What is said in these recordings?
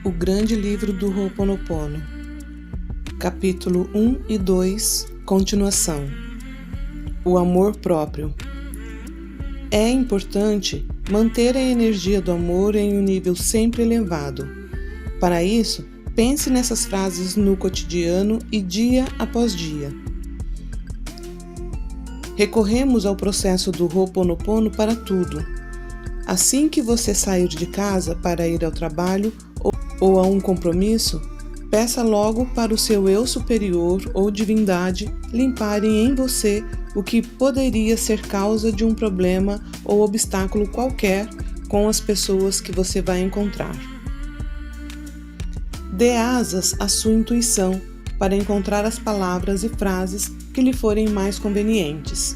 O Grande Livro do Ho'oponopono, capítulo 1 e 2, continuação. O amor próprio. É importante manter a energia do amor em um nível sempre elevado. Para isso, pense nessas frases no cotidiano e dia após dia. Recorremos ao processo do Ho'oponopono para tudo. Assim que você sair de casa para ir ao trabalho ou a um compromisso, peça logo para o seu eu superior ou divindade limparem em você o que poderia ser causa de um problema ou obstáculo qualquer com as pessoas que você vai encontrar. Dê asas à sua intuição para encontrar as palavras e frases que lhe forem mais convenientes.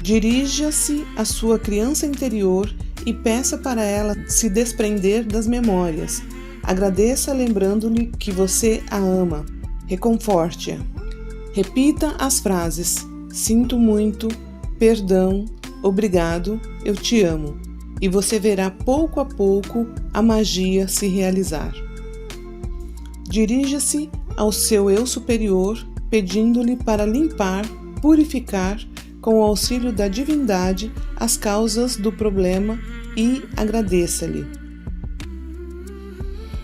Dirija-se à sua criança interior e peça para ela se desprender das memórias. Agradeça lembrando-lhe que você a ama. Reconforte-a. Repita as frases: sinto muito, perdão, obrigado, eu te amo. E você verá pouco a pouco a magia se realizar. Dirija-se ao seu eu superior, pedindo-lhe para limpar, purificar, com o auxílio da divindade, as causas do problema e agradeça-lhe.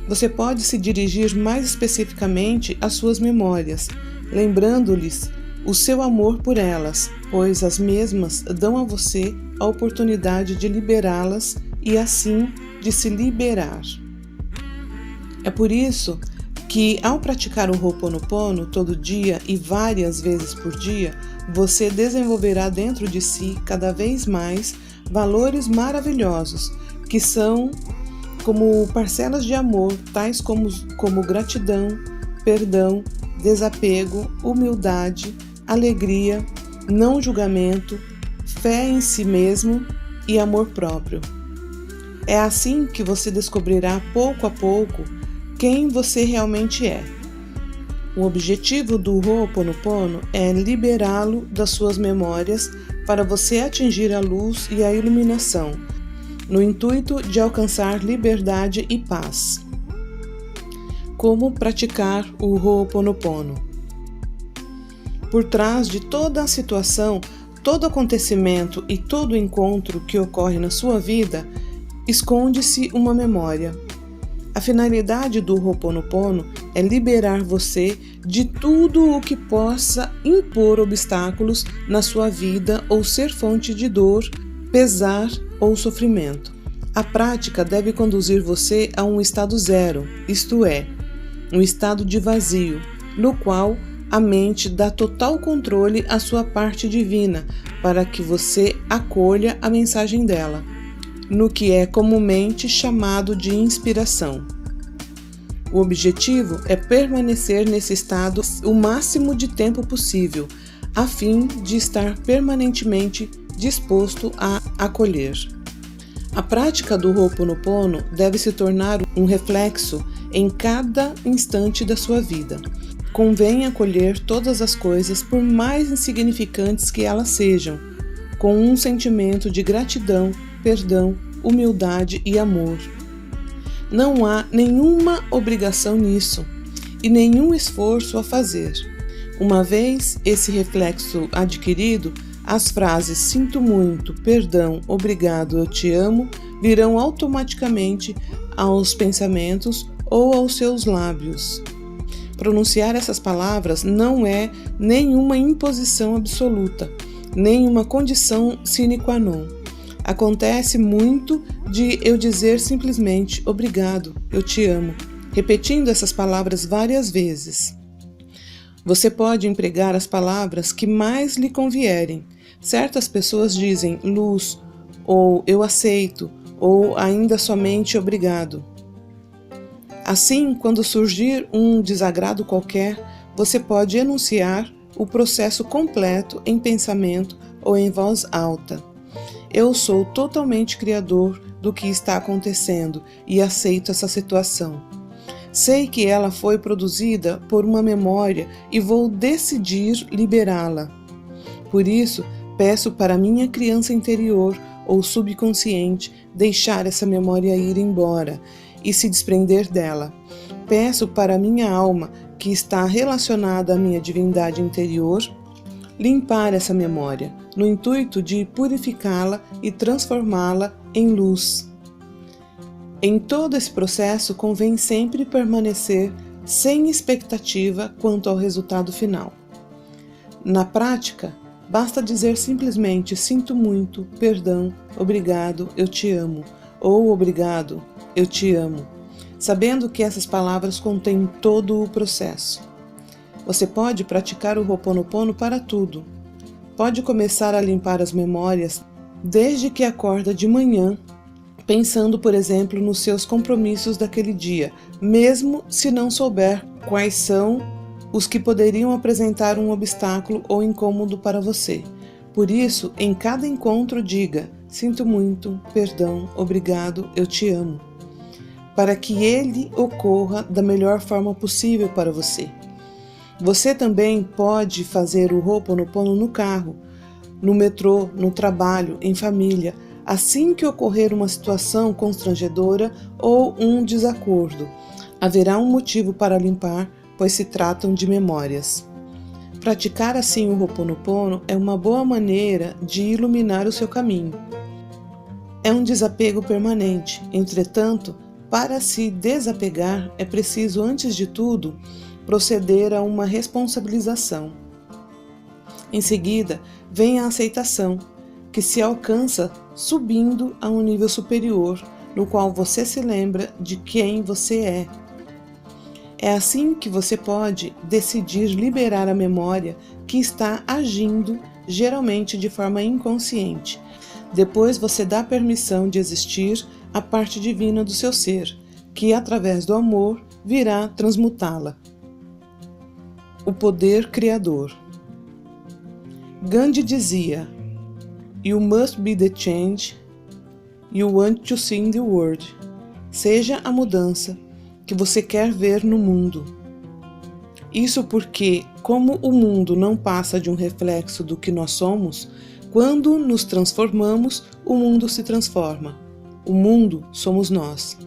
Você pode se dirigir mais especificamente às suas memórias, lembrando-lhes o seu amor por elas, pois as mesmas dão a você a oportunidade de liberá-las e assim de se liberar. É por isso que, ao praticar o Ho'oponopono todo dia e várias vezes por dia, você desenvolverá dentro de si cada vez mais valores maravilhosos, que são como parcelas de amor, tais como gratidão, perdão, desapego, humildade, alegria, não julgamento, fé em si mesmo e amor próprio. É assim que você descobrirá pouco a pouco quem você realmente é. O objetivo do Ho'oponopono é liberá-lo das suas memórias para você atingir a luz e a iluminação, no intuito de alcançar liberdade e paz. Como praticar o Ho'oponopono? Por trás de toda a situação, todo acontecimento e todo encontro que ocorre na sua vida, esconde-se uma memória. A finalidade do Ho'oponopono é liberar você de tudo o que possa impor obstáculos na sua vida ou ser fonte de dor, pesar ou sofrimento. A prática deve conduzir você a um estado zero, isto é, um estado de vazio, no qual a mente dá total controle à sua parte divina para que você acolha a mensagem dela, no que é comumente chamado de inspiração. O objetivo é permanecer nesse estado o máximo de tempo possível, a fim de estar permanentemente disposto a acolher. A prática do Ho'oponopono deve se tornar um reflexo em cada instante da sua vida. Convém acolher todas as coisas, por mais insignificantes que elas sejam, com um sentimento de gratidão, perdão, humildade e amor. Não há nenhuma obrigação nisso e nenhum esforço a fazer. Uma vez esse reflexo adquirido, as frases sinto muito, perdão, obrigado, eu te amo virão automaticamente aos pensamentos ou aos seus lábios. Pronunciar essas palavras não é nenhuma imposição absoluta, nem uma condição sine qua non. Acontece muito de eu dizer simplesmente obrigado, eu te amo, repetindo essas palavras várias vezes. Você pode empregar as palavras que mais lhe convierem. Certas pessoas dizem luz, ou eu aceito, ou ainda somente obrigado. Assim, quando surgir um desagrado qualquer, você pode enunciar o processo completo em pensamento ou em voz alta. Eu sou totalmente criador do que está acontecendo e aceito essa situação. Sei que ela foi produzida por uma memória e vou decidir liberá-la. Por isso, peço para minha criança interior ou subconsciente deixar essa memória ir embora e se desprender dela. Peço para minha alma, que está relacionada à minha divindade interior, limpar essa memória, no intuito de purificá-la e transformá-la em luz. Em todo esse processo, convém sempre permanecer sem expectativa quanto ao resultado final. Na prática, basta dizer simplesmente sinto muito, perdão, obrigado, eu te amo, ou obrigado, eu te amo, sabendo que essas palavras contêm todo o processo. Você pode praticar o Ho'oponopono para tudo. Pode começar a limpar as memórias desde que acorda de manhã, pensando, por exemplo, nos seus compromissos daquele dia, mesmo se não souber quais são os que poderiam apresentar um obstáculo ou incômodo para você. Por isso, em cada encontro diga, sinto muito, perdão, obrigado, eu te amo, para que ele ocorra da melhor forma possível para você. Você também pode fazer o Ho'oponopono no carro, no metrô, no trabalho, em família, assim que ocorrer uma situação constrangedora ou um desacordo. Haverá um motivo para limpar, pois se tratam de memórias. Praticar assim o Ho'oponopono é uma boa maneira de iluminar o seu caminho. É um desapego permanente, entretanto, para se desapegar é preciso, antes de tudo, proceder a uma responsabilização. Em seguida, vem a aceitação, que se alcança subindo a um nível superior, no qual você se lembra de quem você é. É assim que você pode decidir liberar a memória que está agindo, geralmente de forma inconsciente. Depois você dá permissão de existir à parte divina do seu ser, que através do amor virá transmutá-la. O poder criador. Gandhi dizia: You must be the change you want to see in the world. Seja a mudança que você quer ver no mundo. Isso porque, como o mundo não passa de um reflexo do que nós somos, quando nos transformamos, o mundo se transforma. O mundo somos nós.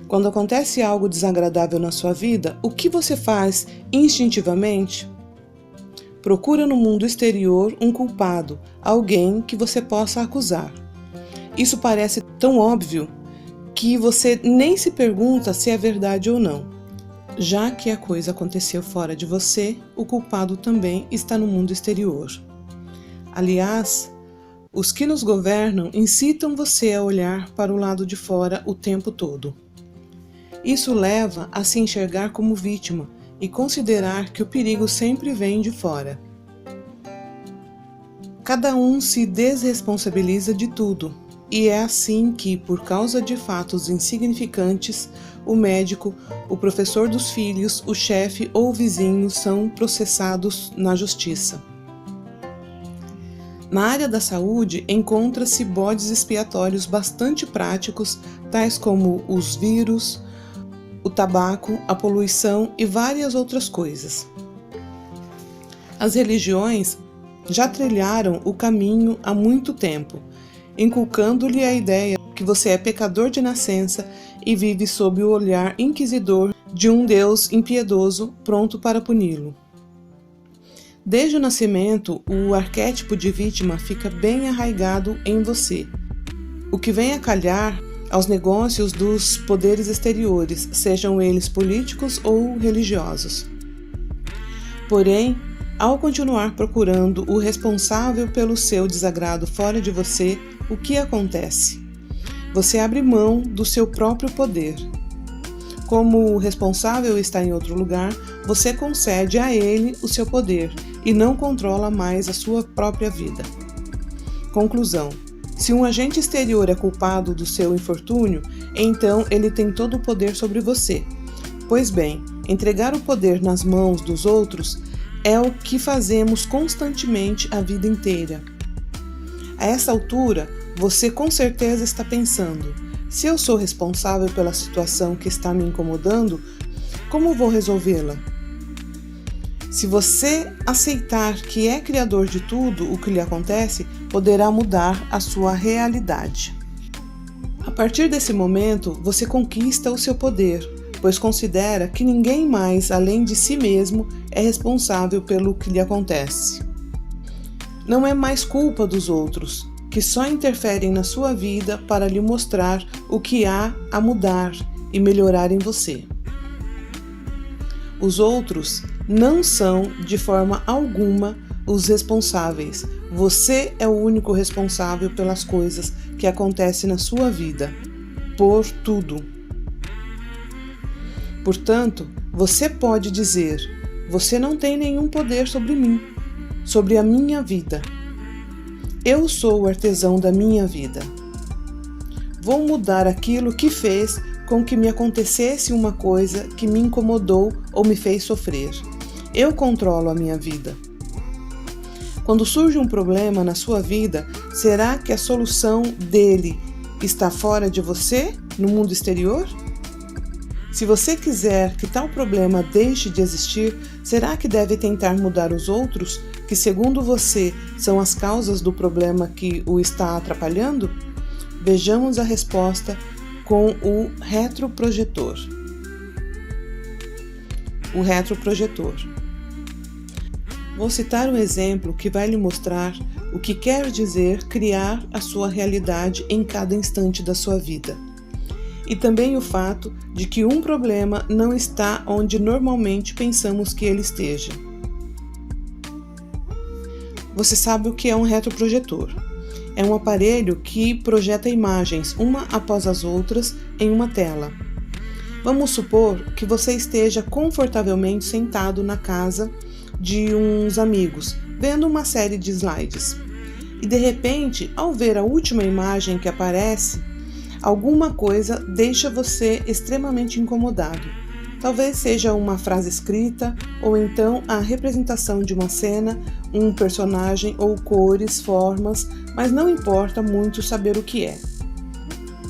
Quando acontece algo desagradável na sua vida, o que você faz instintivamente? Procura no mundo exterior um culpado, alguém que você possa acusar. Isso parece tão óbvio que você nem se pergunta se é verdade ou não. Já que a coisa aconteceu fora de você, o culpado também está no mundo exterior. Aliás, os que nos governam incitam você a olhar para o lado de fora o tempo todo. Isso leva a se enxergar como vítima e considerar que o perigo sempre vem de fora. Cada um se desresponsabiliza de tudo, e é assim que, por causa de fatos insignificantes, o médico, o professor dos filhos, o chefe ou o vizinho são processados na justiça. Na área da saúde, encontra-se bodes expiatórios bastante práticos, tais como os vírus, o tabaco, a poluição e várias outras coisas. As religiões já trilharam o caminho há muito tempo, inculcando-lhe a ideia que você é pecador de nascença e vive sob o olhar inquisidor de um Deus impiedoso, pronto para puni-lo. Desde o nascimento, o arquétipo de vítima fica bem arraigado em você, o que vem a calhar aos negócios dos poderes exteriores, sejam eles políticos ou religiosos. Porém, ao continuar procurando o responsável pelo seu desagrado fora de você, o que acontece? Você abre mão do seu próprio poder. Como o responsável está em outro lugar, você concede a ele o seu poder e não controla mais a sua própria vida. Conclusão: se um agente exterior é culpado do seu infortúnio, então ele tem todo o poder sobre você. Pois bem, entregar o poder nas mãos dos outros é o que fazemos constantemente a vida inteira. A essa altura, você com certeza está pensando: se eu sou responsável pela situação que está me incomodando, como vou resolvê-la? Se você aceitar que é criador de tudo o que lhe acontece, poderá mudar a sua realidade. A partir desse momento, você conquista o seu poder, pois considera que ninguém mais, além de si mesmo, é responsável pelo que lhe acontece. Não é mais culpa dos outros, que só interferem na sua vida para lhe mostrar o que há a mudar e melhorar em você. Os outros não são, de forma alguma, os responsáveis. Você é o único responsável pelas coisas que acontecem na sua vida, por tudo. Portanto, você pode dizer: você não tem nenhum poder sobre mim, sobre a minha vida. Eu sou o artesão da minha vida. Vou mudar aquilo que fez com que me acontecesse uma coisa que me incomodou ou me fez sofrer. Eu controlo a minha vida. Quando surge um problema na sua vida, será que a solução dele está fora de você, no mundo exterior? Se você quiser que tal problema deixe de existir, será que deve tentar mudar os outros, que segundo você são as causas do problema que o está atrapalhando? Vejamos a resposta com o retroprojetor. O retroprojetor. Vou citar um exemplo que vai lhe mostrar o que quer dizer criar a sua realidade em cada instante da sua vida. E também o fato de que um problema não está onde normalmente pensamos que ele esteja. Você sabe o que é um retroprojetor? É um aparelho que projeta imagens, uma após as outras, em uma tela. Vamos supor que você esteja confortavelmente sentado na casa de uns amigos, vendo uma série de slides. E de repente, ao ver a última imagem que aparece, alguma coisa deixa você extremamente incomodado. Talvez seja uma frase escrita, ou então a representação de uma cena, um personagem ou cores, formas, mas não importa muito saber o que é.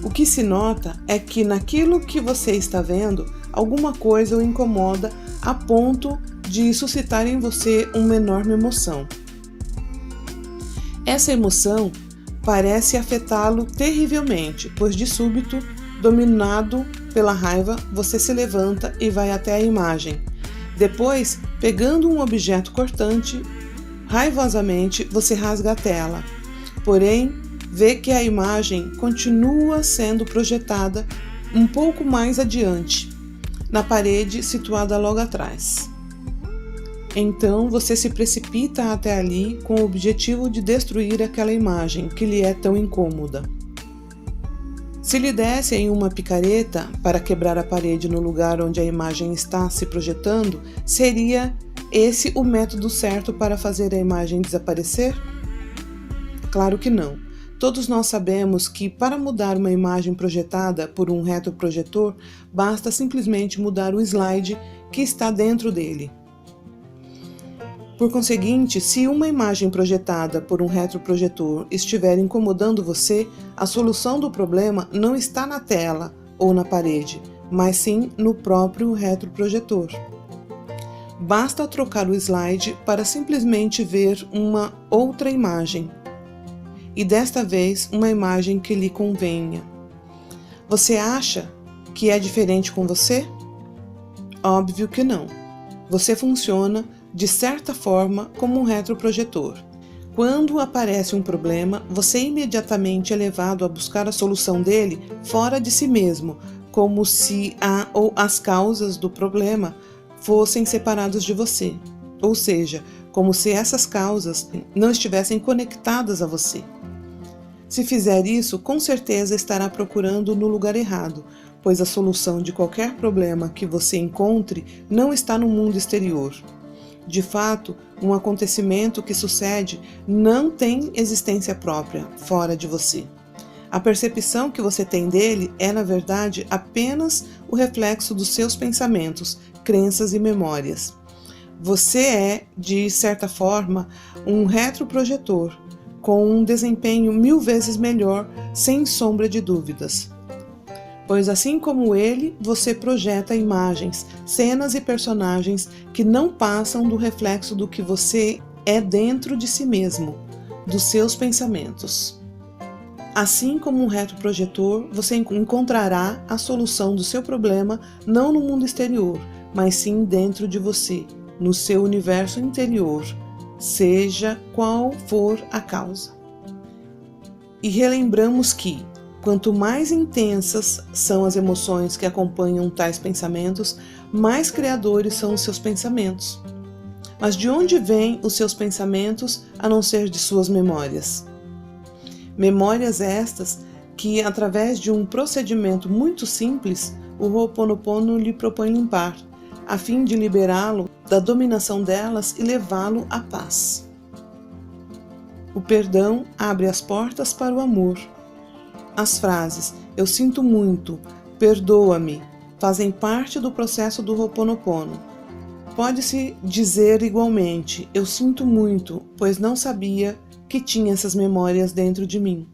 O que se nota é que naquilo que você está vendo, alguma coisa o incomoda a ponto de suscitar em você uma enorme emoção. Essa emoção parece afetá-lo terrivelmente, pois de súbito, dominado pela raiva, você se levanta e vai até a imagem. Depois, pegando um objeto cortante, raivosamente você rasga a tela. Porém, vê que a imagem continua sendo projetada um pouco mais adiante, na parede situada logo atrás. Então você se precipita até ali com o objetivo de destruir aquela imagem que lhe é tão incômoda. Se lhe dessem uma picareta para quebrar a parede no lugar onde a imagem está se projetando, seria esse o método certo para fazer a imagem desaparecer? Claro que não. Todos nós sabemos que para mudar uma imagem projetada por um retroprojetor, basta simplesmente mudar o slide que está dentro dele. Por conseguinte, se uma imagem projetada por um retroprojetor estiver incomodando você, a solução do problema não está na tela ou na parede, mas sim no próprio retroprojetor. Basta trocar o slide para simplesmente ver uma outra imagem, e desta vez uma imagem que lhe convenha. Você acha que é diferente com você? Óbvio que não. Você funciona de certa forma como um retroprojetor. Quando aparece um problema, você imediatamente é levado a buscar a solução dele fora de si mesmo, como se a ou as causas do problema fossem separados de você, ou seja, como se essas causas não estivessem conectadas a você. Se fizer isso, com certeza estará procurando no lugar errado, pois a solução de qualquer problema que você encontre não está no mundo exterior. De fato, um acontecimento que sucede não tem existência própria fora de você. A percepção que você tem dele é, na verdade, apenas o reflexo dos seus pensamentos, crenças e memórias. Você é, de certa forma, um retroprojetor, com um desempenho 1000 vezes melhor, sem sombra de dúvidas. Pois assim como ele, você projeta imagens, cenas e personagens que não passam do reflexo do que você é dentro de si mesmo, dos seus pensamentos. Assim como um retroprojetor, você encontrará a solução do seu problema não no mundo exterior, mas sim dentro de você, no seu universo interior, seja qual for a causa. E relembramos que, quanto mais intensas são as emoções que acompanham tais pensamentos, mais criadores são os seus pensamentos. Mas de onde vêm os seus pensamentos, a não ser de suas memórias? Memórias estas que, através de um procedimento muito simples, o Ho'oponopono lhe propõe limpar, a fim de liberá-lo da dominação delas e levá-lo à paz. O perdão abre as portas para o amor. As frases "eu sinto muito", "perdoa-me" fazem parte do processo do Ho'oponopono. Pode-se dizer igualmente "eu sinto muito, pois não sabia que tinha essas memórias dentro de mim.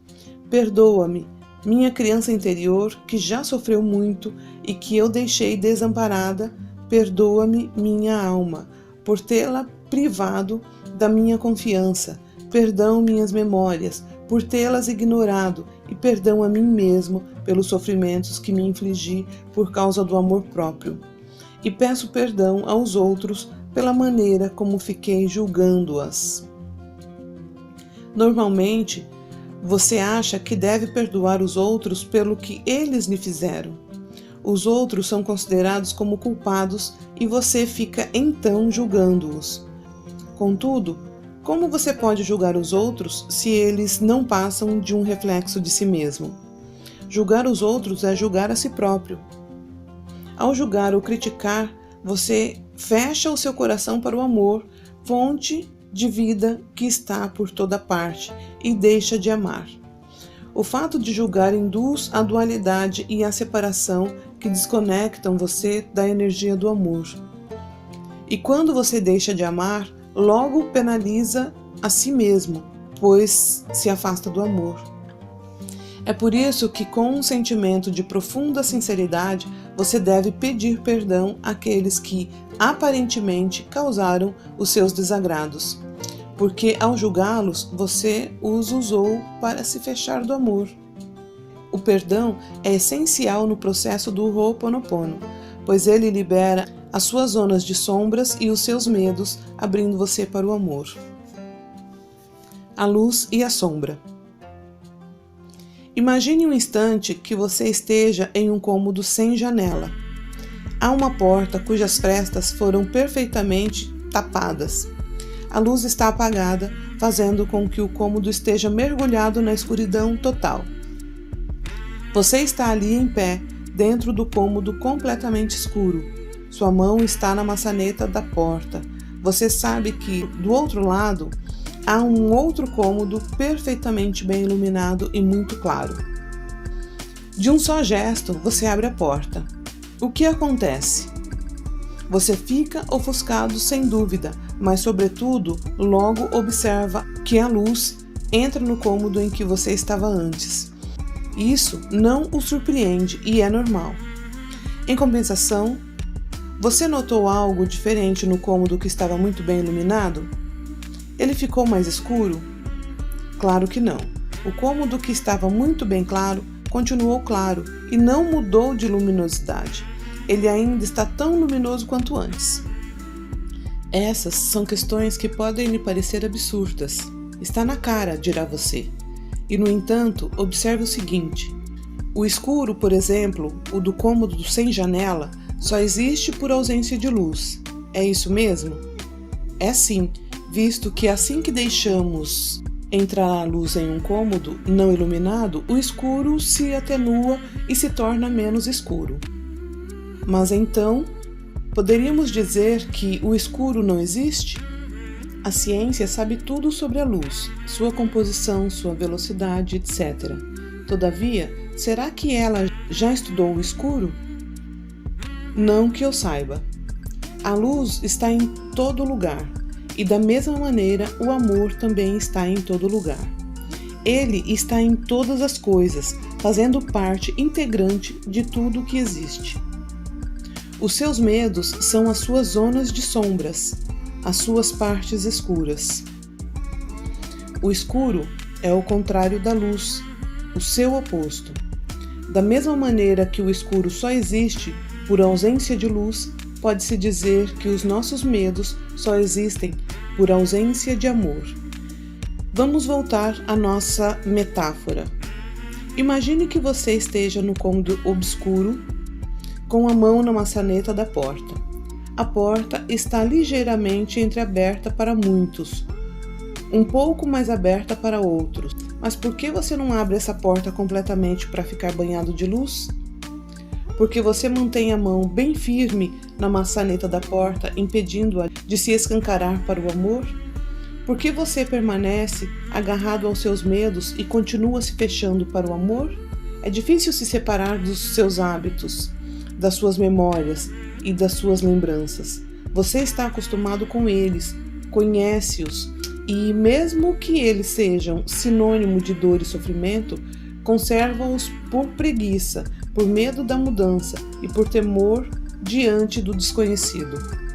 Perdoa-me, minha criança interior que já sofreu muito e que eu deixei desamparada. Perdoa-me, minha alma, por tê-la privado da minha confiança. Perdão, minhas memórias, por tê-las ignorado, e perdão a mim mesmo pelos sofrimentos que me infligi por causa do amor próprio. E peço perdão aos outros pela maneira como fiquei julgando-as." Normalmente, você acha que deve perdoar os outros pelo que eles lhe fizeram. Os outros são considerados como culpados e você fica então julgando-os. Contudo, como você pode julgar os outros se eles não passam de um reflexo de si mesmo? Julgar os outros é julgar a si próprio. Ao julgar ou criticar, você fecha o seu coração para o amor, fonte de vida que está por toda parte, e deixa de amar. O fato de julgar induz a dualidade e a separação que desconectam você da energia do amor. E quando você deixa de amar, logo penaliza a si mesmo, pois se afasta do amor. É por isso que, com um sentimento de profunda sinceridade, você deve pedir perdão àqueles que aparentemente causaram os seus desagrados, porque ao julgá-los, você os usou para se fechar do amor. O perdão é essencial no processo do Ho'oponopono, pois ele libera as suas zonas de sombras e os seus medos, abrindo você para o amor. A luz e a sombra. Imagine um instante que você esteja em um cômodo sem janela. Há uma porta cujas frestas foram perfeitamente tapadas. A luz está apagada, fazendo com que o cômodo esteja mergulhado na escuridão total. Você está ali em pé, dentro do cômodo completamente escuro. Sua mão está na maçaneta da porta. Você sabe que, do outro lado, há um outro cômodo perfeitamente bem iluminado e muito claro. De um só gesto, você abre a porta. O que acontece? Você fica ofuscado sem dúvida, mas sobretudo logo observa que a luz entra no cômodo em que você estava antes. Isso não o surpreende e é normal. Em compensação, você notou algo diferente no cômodo que estava muito bem iluminado? Ele ficou mais escuro? Claro que não. O cômodo que estava muito bem claro continuou claro e não mudou de luminosidade. Ele ainda está tão luminoso quanto antes. Essas são questões que podem lhe parecer absurdas. Está na cara, dirá você. E, no entanto, observe o seguinte. O escuro, por exemplo, o do cômodo sem janela, só existe por ausência de luz. É isso mesmo? É sim, visto que assim que deixamos entrar a luz em um cômodo não iluminado, o escuro se atenua e se torna menos escuro. Mas então, poderíamos dizer que o escuro não existe? A ciência sabe tudo sobre a luz, sua composição, sua velocidade, etc. Todavia, será que ela já estudou o escuro? Não que eu saiba. A luz está em todo lugar, e da mesma maneira o amor também está em todo lugar. Ele está em todas as coisas, fazendo parte integrante de tudo que existe. Os seus medos são as suas zonas de sombras, as suas partes escuras. O escuro é o contrário da luz. o seu oposto. Da mesma maneira que o escuro só existe por ausência de luz, pode-se dizer que os nossos medos só existem por ausência de amor. Vamos voltar à nossa metáfora. Imagine que você esteja no cômodo obscuro, com a mão na maçaneta da porta. A porta está ligeiramente entreaberta para muitos, um pouco mais aberta para outros. Mas por que você não abre essa porta completamente para ficar banhado de luz? Porque você mantém a mão bem firme na maçaneta da porta, impedindo-a de se escancarar para o amor? Por que você permanece agarrado aos seus medos e continua se fechando para o amor? É difícil se separar dos seus hábitos, das suas memórias e das suas lembranças. Você está acostumado com eles, conhece-os, e mesmo que eles sejam sinônimo de dor e sofrimento, conserva-os por preguiça, por medo da mudança e por temor diante do desconhecido.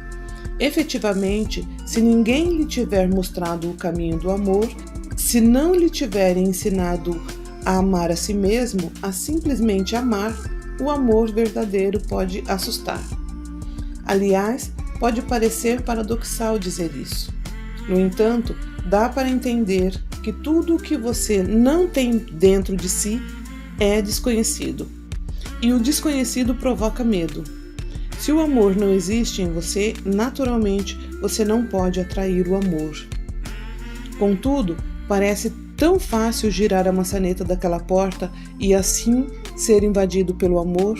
Efetivamente, se ninguém lhe tiver mostrado o caminho do amor, se não lhe tiverem ensinado a amar a si mesmo, a simplesmente amar, o amor verdadeiro pode assustar. Aliás, pode parecer paradoxal dizer isso. No entanto, dá para entender que tudo o que você não tem dentro de si é desconhecido. E o desconhecido provoca medo. Se o amor não existe em você, naturalmente você não pode atrair o amor. Contudo, parece tão fácil girar a maçaneta daquela porta e assim ser invadido pelo amor.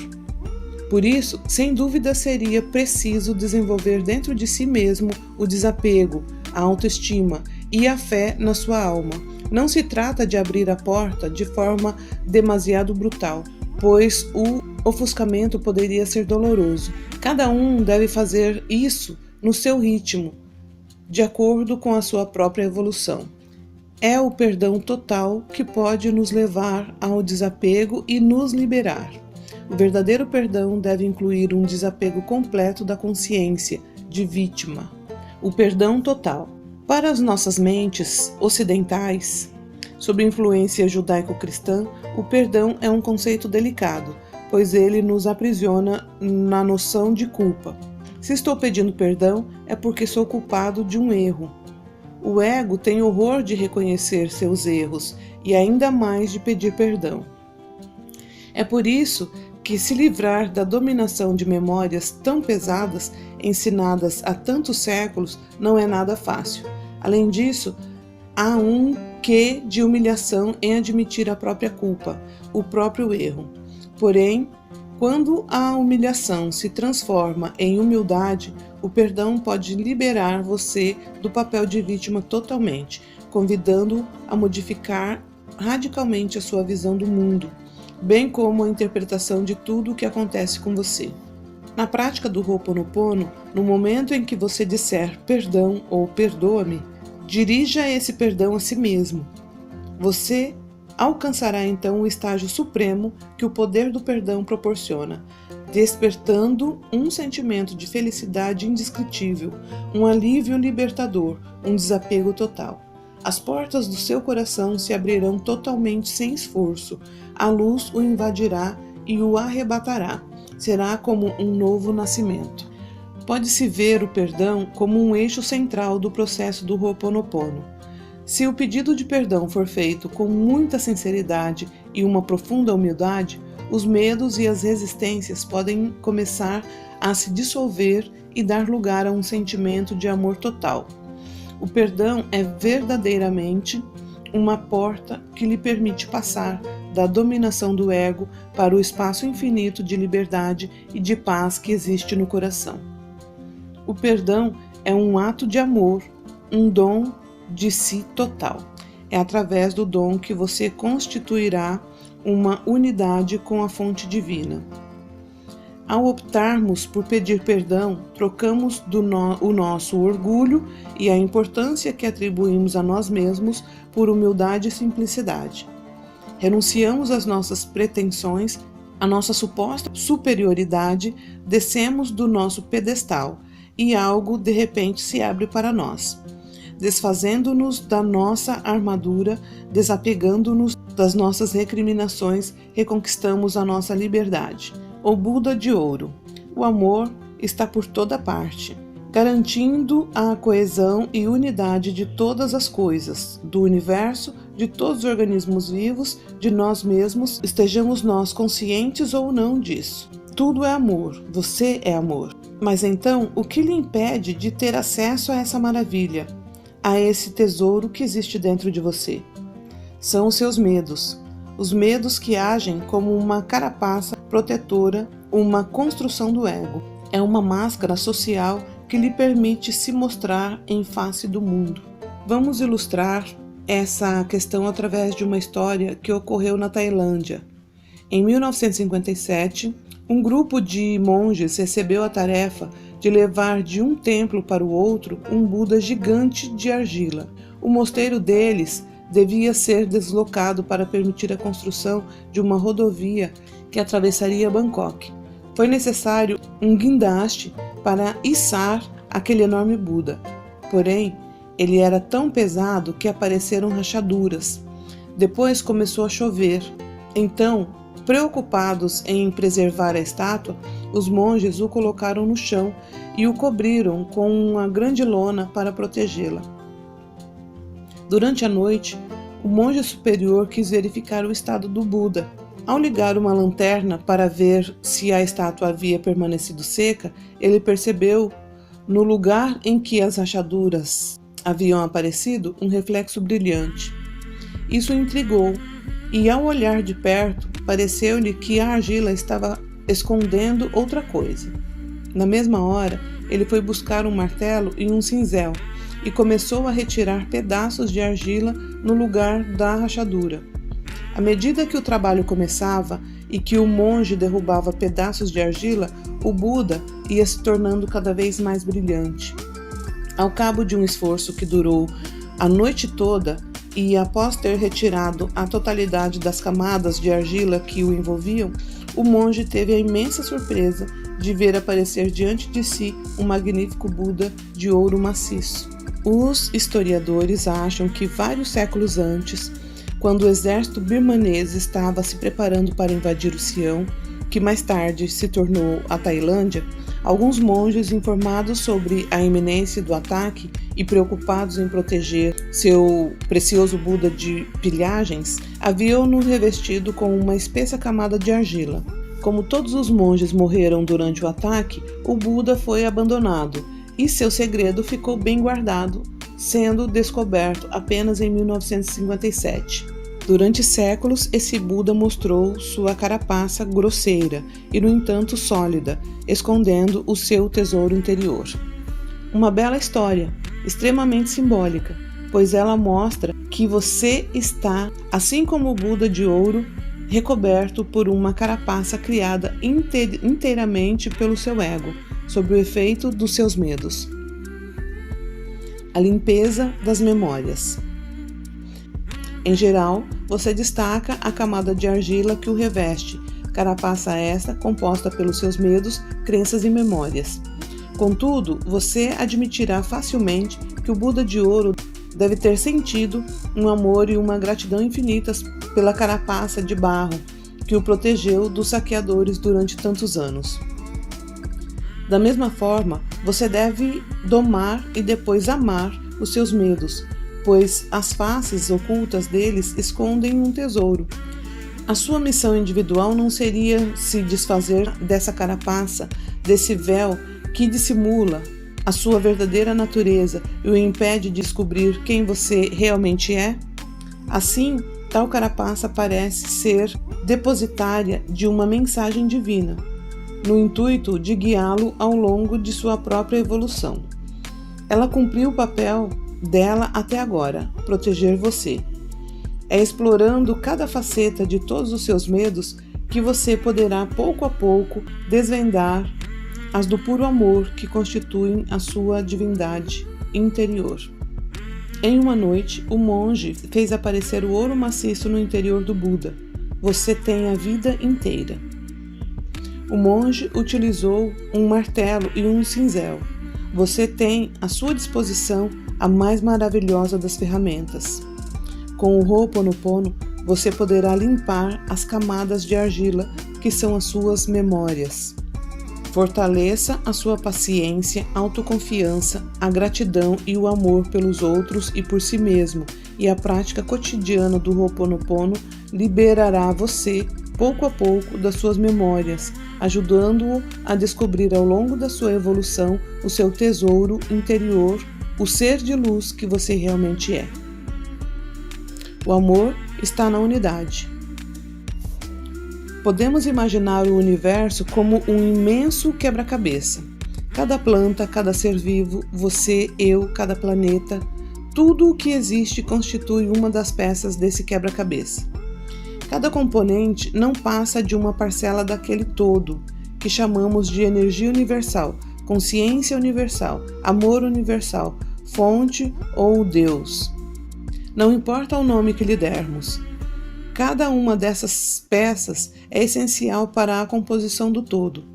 Por isso, sem dúvida seria preciso desenvolver dentro de si mesmo o desapego, a autoestima e a fé na sua alma. Não se trata de abrir a porta de forma demasiado brutal, pois o ofuscamento poderia ser doloroso. Cada um deve fazer isso no seu ritmo, de acordo com a sua própria evolução. É o perdão total que pode nos levar ao desapego e nos liberar. O verdadeiro perdão deve incluir um desapego completo da consciência de vítima. O perdão total. Para as nossas mentes ocidentais, sob influência judaico-cristã, o perdão é um conceito delicado, pois ele nos aprisiona na noção de culpa. Se estou pedindo perdão, é porque sou culpado de um erro. O ego tem horror de reconhecer seus erros e ainda mais de pedir perdão. É por isso que se livrar da dominação de memórias tão pesadas, ensinadas há tantos séculos, não é nada fácil. Além disso, há um quê de humilhação em admitir a própria culpa, o próprio erro. Porém, quando a humilhação se transforma em humildade, o perdão pode liberar você do papel de vítima totalmente, convidando-o a modificar radicalmente a sua visão do mundo, bem como a interpretação de tudo o que acontece com você. Na prática do Ho'oponopono, no momento em que você disser perdão ou perdoa-me, dirija esse perdão a si mesmo. Você alcançará então o estágio supremo que o poder do perdão proporciona, despertando um sentimento de felicidade indescritível, um alívio libertador, um desapego total. As portas do seu coração se abrirão totalmente sem esforço, a luz o invadirá e o arrebatará. Será como um novo nascimento. Pode-se ver o perdão como um eixo central do processo do Ho'oponopono. Se o pedido de perdão for feito com muita sinceridade e uma profunda humildade, os medos e as resistências podem começar a se dissolver e dar lugar a um sentimento de amor total. O perdão é verdadeiramente uma porta que lhe permite passar da dominação do ego para o espaço infinito de liberdade e de paz que existe no coração. O perdão é um ato de amor, um dom de si total. É através do dom que você constituirá uma unidade com a fonte divina. Ao optarmos por pedir perdão, trocamos o nosso orgulho e a importância que atribuímos a nós mesmos por humildade e simplicidade. Renunciamos às nossas pretensões, à nossa suposta superioridade, descemos do nosso pedestal e algo de repente se abre para nós. Desfazendo-nos da nossa armadura, desapegando-nos das nossas recriminações, reconquistamos a nossa liberdade. O Buda de Ouro. O amor está por toda parte, garantindo a coesão e unidade de todas as coisas, do universo, de todos os organismos vivos, de nós mesmos, estejamos nós conscientes ou não disso. Tudo é amor, você é amor. Mas então, o que lhe impede de ter acesso a essa maravilha, a esse tesouro que existe dentro de você? São os seus medos. Os medos que agem como uma carapaça protetora, uma construção do ego. É uma máscara social que lhe permite se mostrar em face do mundo. Vamos ilustrar essa questão através de uma história que ocorreu na Tailândia. Em 1957, um grupo de monges recebeu a tarefa de levar de um templo para o outro um Buda gigante de argila. O mosteiro deles devia ser deslocado para permitir a construção de uma rodovia que atravessaria Bangkok. Foi necessário um guindaste para içar aquele enorme Buda. Porém, ele era tão pesado que apareceram rachaduras. Depois começou a chover. Então, preocupados em preservar a estátua, os monges o colocaram no chão e o cobriram com uma grande lona para protegê-la. Durante a noite, o monge superior quis verificar o estado do Buda. Ao ligar uma lanterna para ver se a estátua havia permanecido seca, ele percebeu, no lugar em que as rachaduras haviam aparecido, um reflexo brilhante. Isso o intrigou, e ao olhar de perto, pareceu-lhe que a argila estava escondendo outra coisa. Na mesma hora, ele foi buscar um martelo e um cinzel, e começou a retirar pedaços de argila no lugar da rachadura. À medida que o trabalho começava e que o monge derrubava pedaços de argila, o Buda ia se tornando cada vez mais brilhante. Ao cabo de um esforço que durou a noite toda, e após ter retirado a totalidade das camadas de argila que o envolviam, o monge teve a imensa surpresa de ver aparecer diante de si um magnífico Buda de ouro maciço. Os historiadores acham que vários séculos antes, quando o exército birmanês estava se preparando para invadir o Sião, que mais tarde se tornou a Tailândia, alguns monges, informados sobre a iminência do ataque e preocupados em proteger seu precioso Buda de pilhagens, haviam-no revestido com uma espessa camada de argila. Como todos os monges morreram durante o ataque, o Buda foi abandonado e seu segredo ficou bem guardado, sendo descoberto apenas em 1957. Durante séculos, esse Buda mostrou sua carapaça grosseira e, no entanto, sólida, escondendo o seu tesouro interior. Uma bela história, extremamente simbólica, pois ela mostra que você está, assim como o Buda de ouro, recoberto por uma carapaça criada inteiramente pelo seu ego, sob o efeito dos seus medos. A limpeza das memórias. Em geral, você destaca a camada de argila que o reveste, carapaça esta composta pelos seus medos, crenças e memórias. Contudo, você admitirá facilmente que o Buda de ouro deve ter sentido um amor e uma gratidão infinitas pela carapaça de barro que o protegeu dos saqueadores durante tantos anos. Da mesma forma, você deve domar e depois amar os seus medos, pois as faces ocultas deles escondem um tesouro. A sua missão individual não seria se desfazer dessa carapaça, desse véu que dissimula a sua verdadeira natureza e o impede de descobrir quem você realmente é? Assim, tal carapaça parece ser depositária de uma mensagem divina, no intuito de guiá-lo ao longo de sua própria evolução. Ela cumpriu o papel dela até agora, proteger você. É explorando cada faceta de todos os seus medos que você poderá pouco a pouco desvendar as do puro amor que constituem a sua divindade interior. Em uma noite, o monge fez aparecer o ouro maciço no interior do Buda. Você tem a vida inteira. O monge utilizou um martelo e um cinzel. Você tem à sua disposição a mais maravilhosa das ferramentas. Com o Ho'oponopono, você poderá limpar as camadas de argila que são as suas memórias. Fortaleça a sua paciência, autoconfiança, a gratidão e o amor pelos outros e por si mesmo, e a prática cotidiana do Ho'oponopono liberará você, pouco a pouco, das suas memórias, ajudando-o a descobrir ao longo da sua evolução o seu tesouro interior, o ser de luz que você realmente é. O amor está na unidade. Podemos imaginar o universo como um imenso quebra-cabeça. Cada planta, cada ser vivo, você, eu, cada planeta, tudo o que existe constitui uma das peças desse quebra-cabeça. Cada componente não passa de uma parcela daquele todo, que chamamos de energia universal, consciência universal, amor universal, fonte ou Deus. Não importa o nome que lhe dermos. Cada uma dessas peças é essencial para a composição do todo.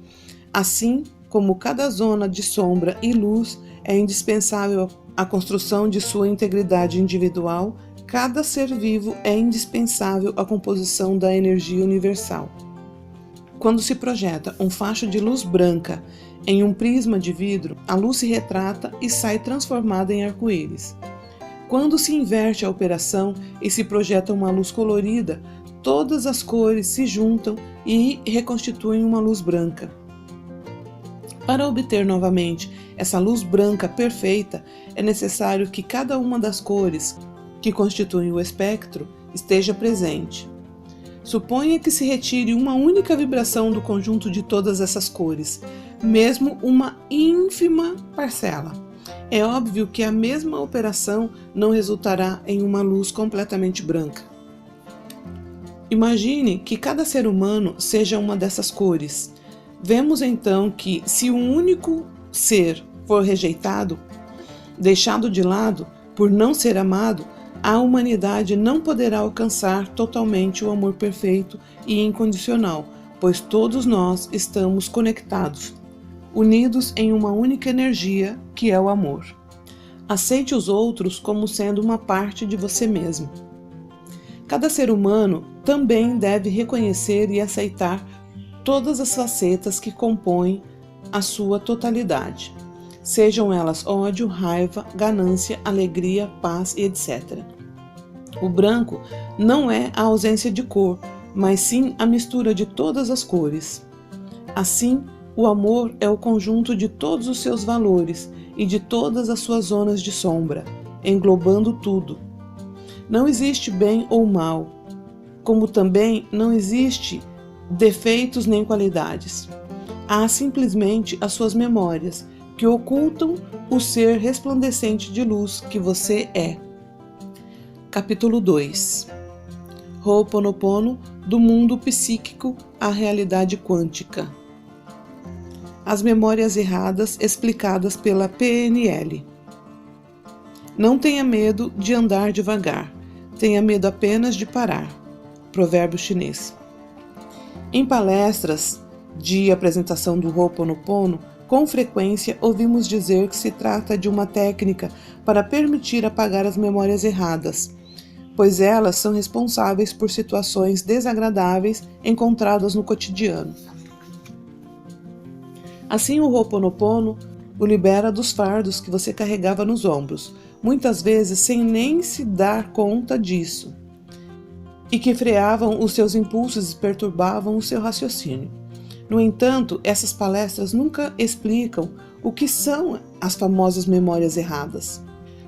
Assim como cada zona de sombra e luz é indispensável à construção de sua integridade individual, cada ser vivo é indispensável à composição da energia universal. Quando se projeta um facho de luz branca em um prisma de vidro, a luz se retrata e sai transformada em arco-íris. Quando se inverte a operação e se projeta uma luz colorida, todas as cores se juntam e reconstituem uma luz branca. Para obter novamente essa luz branca perfeita, é necessário que cada uma das cores que constituem o espectro esteja presente. Suponha que se retire uma única vibração do conjunto de todas essas cores, mesmo uma ínfima parcela. É óbvio que a mesma operação não resultará em uma luz completamente branca. Imagine que cada ser humano seja uma dessas cores. Vemos então que, se um único ser for rejeitado, deixado de lado, por não ser amado, a humanidade não poderá alcançar totalmente o amor perfeito e incondicional, pois todos nós estamos conectados, unidos em uma única energia, que é o amor. Aceite os outros como sendo uma parte de você mesmo. Cada ser humano também deve reconhecer e aceitar todas as facetas que compõem a sua totalidade, sejam elas ódio, raiva, ganância, alegria, paz e etc. O branco não é a ausência de cor, mas sim a mistura de todas as cores. Assim, o amor é o conjunto de todos os seus valores e de todas as suas zonas de sombra, englobando tudo. Não existe bem ou mal, como também não existe defeitos nem qualidades. Há simplesmente as suas memórias, que ocultam o ser resplandecente de luz que você é. Capítulo 2. Ho'oponopono, do mundo psíquico à realidade quântica. As memórias erradas explicadas pela PNL. Não tenha medo de andar devagar, tenha medo apenas de parar. Provérbio chinês. Em palestras de apresentação do Ho'oponopono, com frequência ouvimos dizer que se trata de uma técnica para permitir apagar as memórias erradas, pois elas são responsáveis por situações desagradáveis encontradas no cotidiano. Assim, o Ho'oponopono o libera dos fardos que você carregava nos ombros, muitas vezes sem nem se dar conta disso, e que freavam os seus impulsos e perturbavam o seu raciocínio. No entanto, essas palestras nunca explicam o que são as famosas memórias erradas.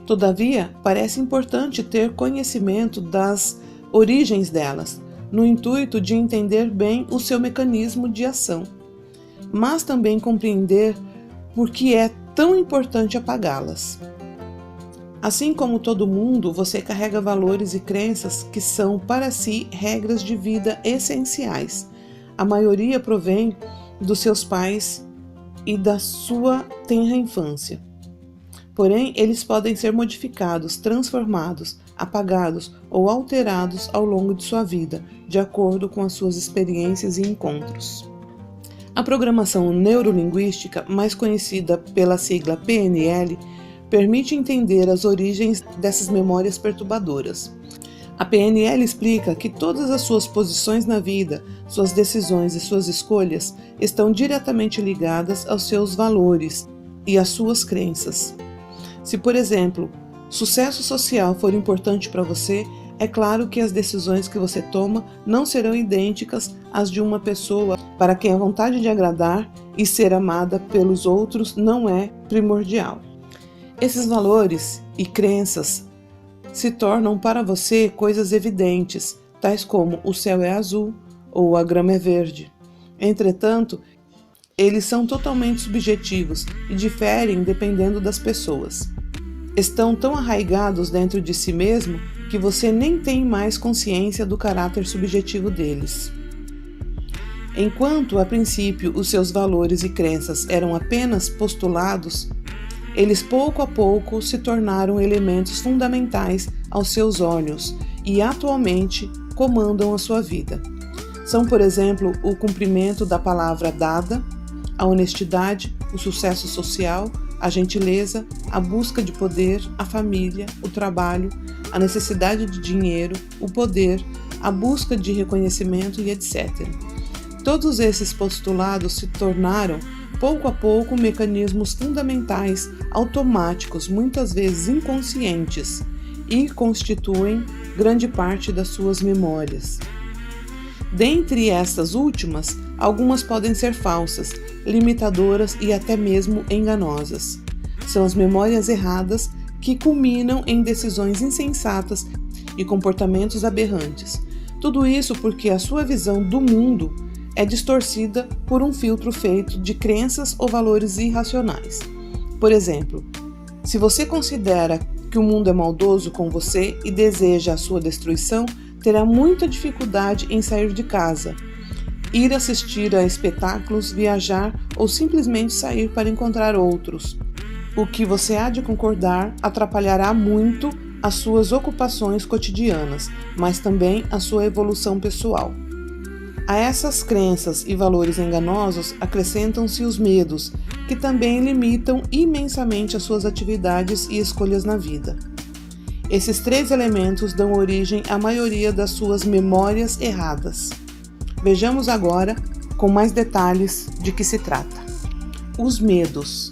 Todavia, parece importante ter conhecimento das origens delas, no intuito de entender bem o seu mecanismo de ação, mas também compreender por que é tão importante apagá-las. Assim como todo mundo, você carrega valores e crenças que são para si regras de vida essenciais. A maioria provém dos seus pais e da sua tenra infância. Porém, eles podem ser modificados, transformados, apagados ou alterados ao longo de sua vida, de acordo com as suas experiências e encontros. A programação neurolinguística, mais conhecida pela sigla PNL, permite entender as origens dessas memórias perturbadoras. A PNL explica que todas as suas posições na vida, suas decisões e suas escolhas estão diretamente ligadas aos seus valores e às suas crenças. Se, por exemplo, sucesso social for importante para você, é claro que as decisões que você toma não serão idênticas às de uma pessoa para quem a vontade de agradar e ser amada pelos outros não é primordial. Esses valores e crenças se tornam para você coisas evidentes, tais como o céu é azul ou a grama é verde. Entretanto, eles são totalmente subjetivos e diferem dependendo das pessoas. Estão tão arraigados dentro de si mesmo que você nem tem mais consciência do caráter subjetivo deles. Enquanto, a princípio, os seus valores e crenças eram apenas postulados, eles pouco a pouco se tornaram elementos fundamentais aos seus olhos e atualmente comandam a sua vida. São, por exemplo, o cumprimento da palavra dada, a honestidade, o sucesso social, a gentileza, a busca de poder, a família, o trabalho, a necessidade de dinheiro, o poder, a busca de reconhecimento e etc. Todos esses postulados se tornaram, pouco a pouco, mecanismos fundamentais, automáticos, muitas vezes inconscientes, e constituem grande parte das suas memórias. Dentre estas últimas, algumas podem ser falsas, limitadoras e até mesmo enganosas. São as memórias erradas que culminam em decisões insensatas e comportamentos aberrantes. Tudo isso porque a sua visão do mundo é distorcida por um filtro feito de crenças ou valores irracionais. Por exemplo, se você considera que o mundo é maldoso com você e deseja a sua destruição, terá muita dificuldade em sair de casa, ir assistir a espetáculos, viajar ou simplesmente sair para encontrar outros. O que você há de concordar atrapalhará muito as suas ocupações cotidianas, mas também a sua evolução pessoal. A essas crenças e valores enganosos acrescentam-se os medos, que também limitam imensamente as suas atividades e escolhas na vida. Esses três elementos dão origem à maioria das suas memórias erradas. Vejamos agora, com mais detalhes, de que se trata. Os medos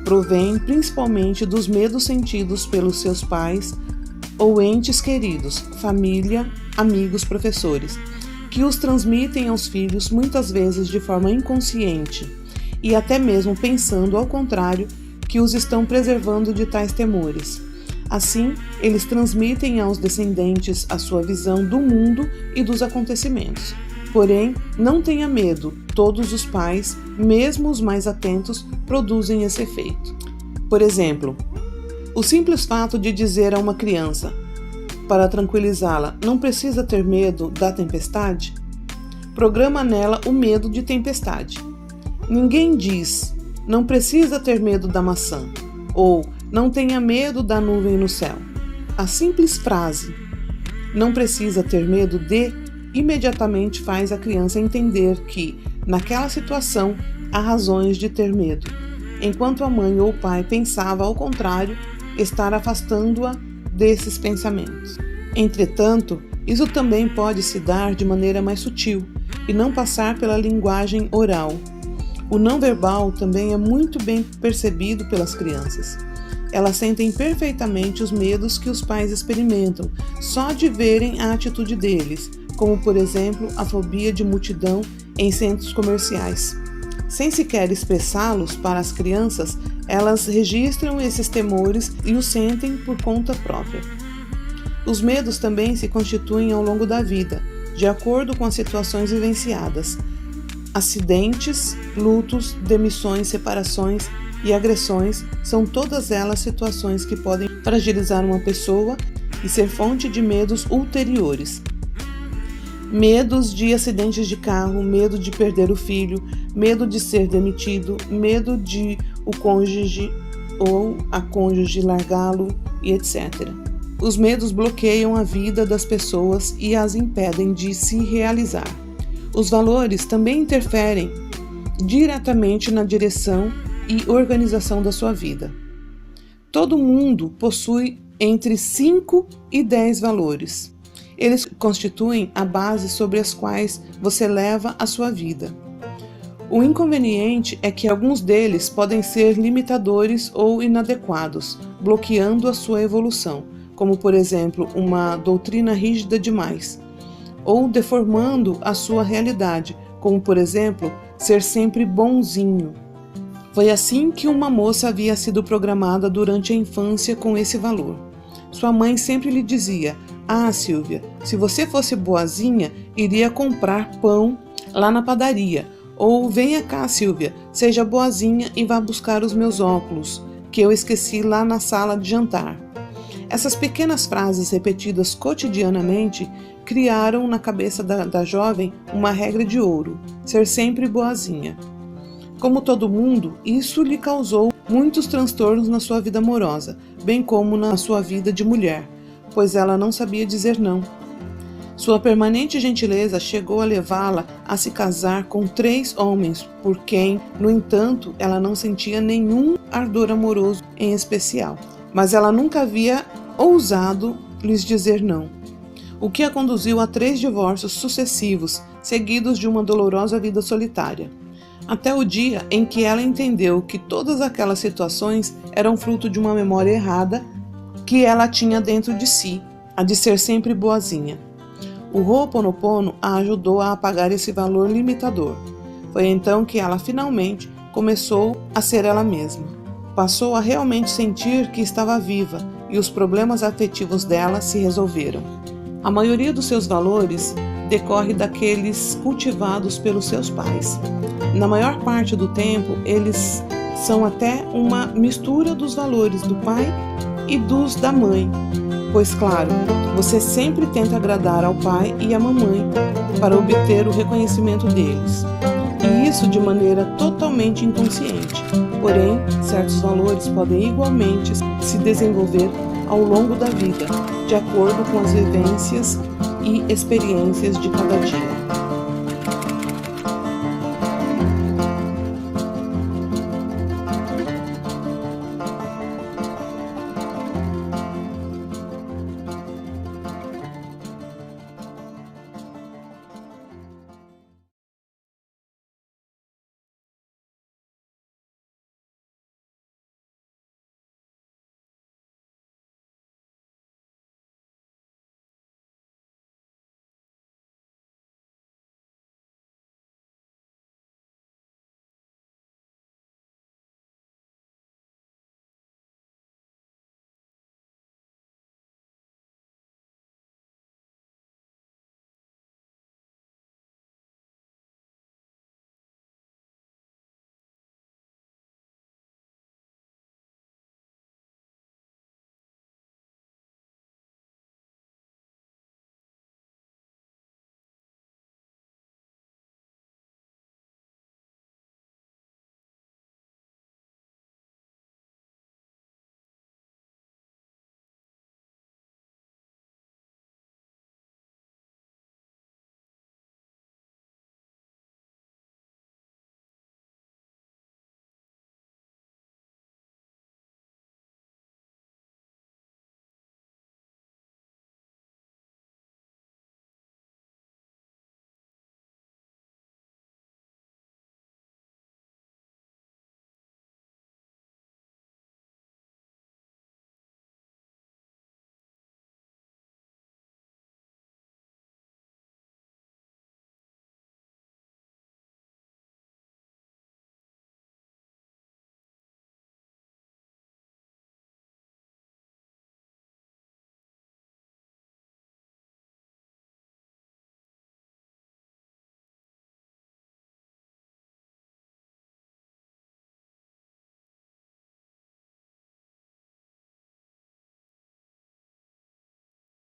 provêm principalmente dos medos sentidos pelos seus pais ou entes queridos, família, amigos, professores, que os transmitem aos filhos muitas vezes de forma inconsciente e até mesmo pensando ao contrário que os estão preservando de tais temores. Assim, eles transmitem aos descendentes a sua visão do mundo e dos acontecimentos. Porém, não tenha medo, todos os pais, mesmo os mais atentos, produzem esse efeito. Por exemplo, o simples fato de dizer a uma criança, para tranquilizá-la, não precisa ter medo da tempestade, programa nela o medo de tempestade. Ninguém diz, não precisa ter medo da maçã, ou não tenha medo da nuvem no céu. A simples frase, não precisa ter medo de, imediatamente faz a criança entender que, naquela situação, há razões de ter medo, enquanto a mãe ou o pai pensava ao contrário, estar afastando-a desses pensamentos. Entretanto, isso também pode se dar de maneira mais sutil e não passar pela linguagem oral. O não verbal também é muito bem percebido pelas crianças. Elas sentem perfeitamente os medos que os pais experimentam, só de verem a atitude deles, como, por exemplo, a fobia de multidão em centros comerciais. Sem sequer expressá-los para as crianças, elas registram esses temores e os sentem por conta própria. Os medos também se constituem ao longo da vida, de acordo com as situações vivenciadas. Acidentes, lutos, demissões, separações e agressões são todas elas situações que podem fragilizar uma pessoa e ser fonte de medos ulteriores. Medos de acidentes de carro, medo de perder o filho, medo de ser demitido, medo de o cônjuge ou a cônjuge largá-lo e etc. Os medos bloqueiam a vida das pessoas e as impedem de se realizar. Os valores também interferem diretamente na direção e organização da sua vida. Todo mundo possui entre 5 e 10 valores. Eles constituem a base sobre as quais você leva a sua vida. O inconveniente é que alguns deles podem ser limitadores ou inadequados, bloqueando a sua evolução, como por exemplo uma doutrina rígida demais, ou deformando a sua realidade, como por exemplo ser sempre bonzinho. Foi assim que uma moça havia sido programada durante a infância com esse valor. Sua mãe sempre lhe dizia: "Ah, Silvia, se você fosse boazinha, iria comprar pão lá na padaria." Ou "Venha cá, Silvia, seja boazinha e vá buscar os meus óculos, que eu esqueci lá na sala de jantar." Essas pequenas frases repetidas cotidianamente criaram na cabeça da jovem uma regra de ouro: ser sempre boazinha. Como todo mundo, isso lhe causou muitos transtornos na sua vida amorosa, bem como na sua vida de mulher, pois ela não sabia dizer não. Sua permanente gentileza chegou a levá-la a se casar com 3 homens, por quem, no entanto, ela não sentia nenhum ardor amoroso em especial. Mas ela nunca havia ousado lhes dizer não, o que a conduziu a 3 divórcios sucessivos, seguidos de uma dolorosa vida solitária. Até o dia em que ela entendeu que todas aquelas situações eram fruto de uma memória errada que ela tinha dentro de si, a de ser sempre boazinha. O Ho'oponopono a ajudou a apagar esse valor limitador. Foi então que ela finalmente começou a ser ela mesma. Passou a realmente sentir que estava viva e os problemas afetivos dela se resolveram. A maioria dos seus valores decorre daqueles cultivados pelos seus pais. Na maior parte do tempo, eles são até uma mistura dos valores do pai e dos da mãe. Pois, claro, você sempre tenta agradar ao pai e à mamãe para obter o reconhecimento deles. E isso de maneira totalmente inconsciente. Porém, certos valores podem igualmente se desenvolver ao longo da vida, de acordo com as vivências e experiências de cada dia.